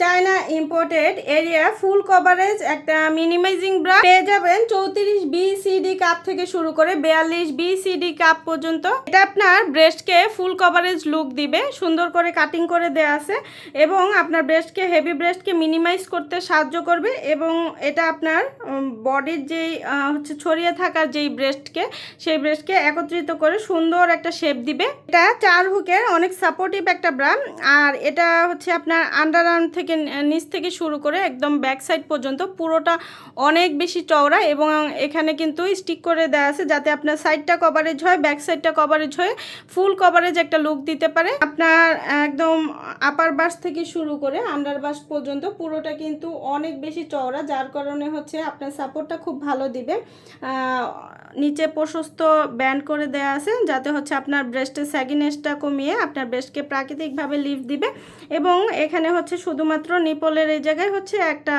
China imported area ফুল coverage একটা minimising bra পেয়ে যাবেন 34 BCD কাপ থেকে শুরু করে 42 BCD কাপ পর্যন্ত। এটা আপনার ব্রেস্টকে ফুল কভারেজ লুক দিবে, সুন্দর করে কাটিং করে দেয়া আছে এবং আপনার ব্রেস্টকে হেভি ব্রেস্টকে মিনিমাইজ করতে সাহায্য করবে এবং এটা আপনার বডির যেই ছড়িয়ে থাকার যেই ব্রেস্টকে সেই ব্রেস্টকে একত্রিত করে সুন্দর একটা শেপ দিবে। এটা 4 হুকের অনেক সাপোর্টিভ একটা ব্রা, আর এটা হচ্ছে আপনার আন্ডার আর্ম থেকে নিচ থেকে শুরু করে একদম ব্যাক সাইড পর্যন্ত পুরোটা অনেক বেশি চওড়া এবং এখানে কিন্তু স্টিক করে দেওয়া আছে যাতে আপনার সাইডটা কভারেজ হয়, ব্যাক সাইডটা কভারেজ হয়ে ফুল কভারেজ একটা লুক দিতে পারে। আপনার একদম আপার বাস থেকে শুরু করে আন্ডার বাস পর্যন্ত পুরোটা কিন্তু অনেক বেশি চওড়া, যার কারণে হচ্ছে আপনার সাপোর্টটা খুব ভালো দিবে। নিচে প্রশস্ত ব্যান্ড করে দেওয়া আছে যাতে হচ্ছে আপনার ব্রেস্টের স্যাগিনেসটা কমিয়ে আপনার ব্রেস্টকে প্রাকৃতিকভাবে লিফট দিবে এবং এখানে হচ্ছে শুধুমাত্র নিপলের এই জায়গায় হচ্ছে একটা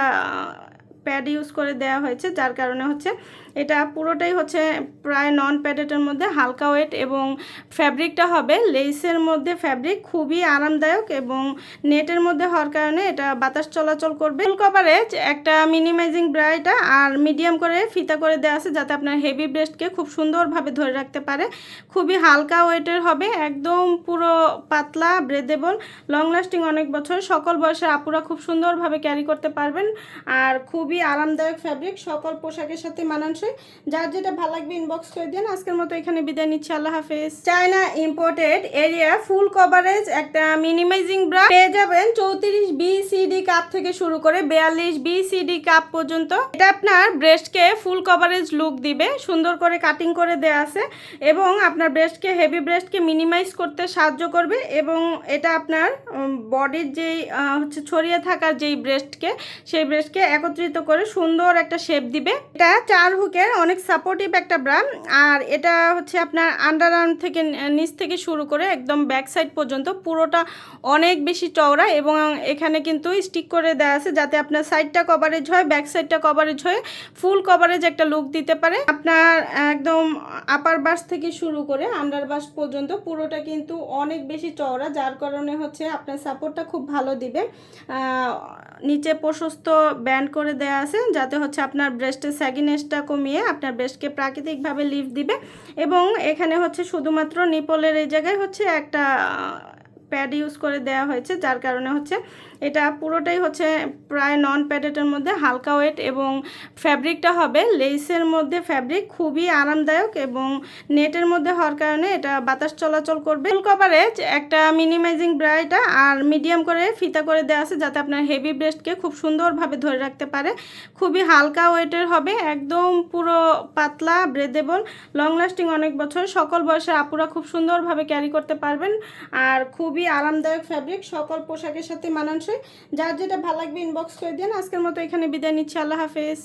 প্যাড ইউজ করে দেওয়া হয়েছে, যার কারণে হচ্ছে এটা পুরোটাই হচ্ছে প্রায় নন প্যাডেটের মধ্যে হালকা ওয়েট এবং ফ্যাব্রিকটা হবে লেসের মধ্যে ফ্যাব্রিক, খুবই আরামদায়ক এবং নেটের মধ্যে হওয়ার কারণে এটা বাতাস চলাচল করবে। ফুল কভারেজ একটা মিনিমাইজিং ব্রা এটা, আর মিডিয়াম করে ফিতা করে দেওয়া আছে যাতে আপনার হেভি ব্রেস্টকে খুব সুন্দরভাবে ধরে রাখতে পারে। খুবই হালকা ওয়েটের হবে, একদম পুরো পাতলা, ব্রেদেবল, লং লাস্টিং অনেক বছর, সকল বয়সের আপুরা খুব সুন্দরভাবে ক্যারি করতে পারবেন আর খুবই আরামদায়ক ফ্যাব্রিক, সকল পোশাকের সাথে মানানসই। যার যেটা ভালো লাগবে ইনবক্স করে দিন। আজকের মতো এখানে বিদায় নিচ্ছি, আল্লাহ হাফেজ। চায়না ইম্পোর্টেড এরিয়া ফুল কভারেজ একটা মিনিমাইজিং ব্রা পেয়ে যাবেন 34 BCD কাপ থেকে শুরু করে 42 BCD কাপ পর্যন্ত। এটা আপনার ব্রেস্টকে ফুল কভারেজ লুক দিবে, সুন্দর করে কাটিং করে দেওয়া আছে এবং আপনার ব্রেস্টকে হেভি ব্রেস্টকে মিনিমাইজ করতে সাহায্য করবে এবং এটা আপনার বডির যেই ছড়িয়ে থাকার যেই ব্রেস্টকে সেই ব্রেস্টকে একত্রিত করে সুন্দর একটা শেপ দিবে। এটা 4 হুকের অনেক সাপোর্টিভ একটা ব্রা, আর এটা হচ্ছে আপনার আন্ডার আর্ম থেকে নিচ থেকে শুরু করে একদম ব্যাক সাইড পর্যন্ত পুরোটা অনেক বেশি চওড়া এবং এখানে কিন্তু স্টিক করে দেওয়া আছে যাতে আপনার সাইডটা কভারেজ হয়, ব্যাক সাইডটা কভারেজ হয়ে ফুল কভারেজ একটা লুক দিতে পারে। আপনার একদম আপার বাস থেকে শুরু করে আন্ডার বাস পর্যন্ত পুরোটা কিন্তু অনেক বেশি চওড়া, যার কারণে হচ্ছে আপনার সাপোর্টটা খুব ভালো দিবে। নিচে প্রশস্ত ব্যান্ড করে দেওয়া আছে যাতে হচ্ছে আপনার ব্রেস্টের স্যাগিনেসটা কমিয়ে আপনার ব্রেস্টকে প্রাকৃতিকভাবে লিফট দিবে এবং এখানে হচ্ছে শুধুমাত্র নিপলের এই জায়গায় হচ্ছে একটা প্যাড ইউজ করে দেওয়া হয়েছে, যার কারণে হচ্ছে এটা পুরোটাই হচ্ছে প্রায় নন প্যাডেটের মধ্যে হালকা ওয়েট এবং ফ্যাব্রিকটা হবে লেসের মধ্যে ফ্যাব্রিক, খুবই আরামদায়ক এবং নেটের মধ্যে হওয়ার কারণে এটা বাতাস চলাচল করবে। ফুল কভারেজ একটা মিনিমাইজিং ব্রা এটা, আর মিডিয়াম করে ফিতা করে দেওয়া আছে যাতে আপনার হেভি ব্রেস্টকে খুব সুন্দরভাবে ধরে রাখতে পারে। খুবই হালকা ওয়েটের হবে, একদম পুরো পাতলা, ব্রেদেবল, লং লাস্টিং অনেক বছর, সকল বয়সের আপুরা খুব সুন্দরভাবে ক্যারি করতে পারবেন আর খুবই আরামদায়ক ফ্যাব্রিক, সকল পোশাকের সাথে মানানসই। যার যেটা ভালো লাগবে ইনবক্স করে দিন। আজকের মতো এখানে বিদায় নিচ্ছি, আল্লাহ হাফেজ।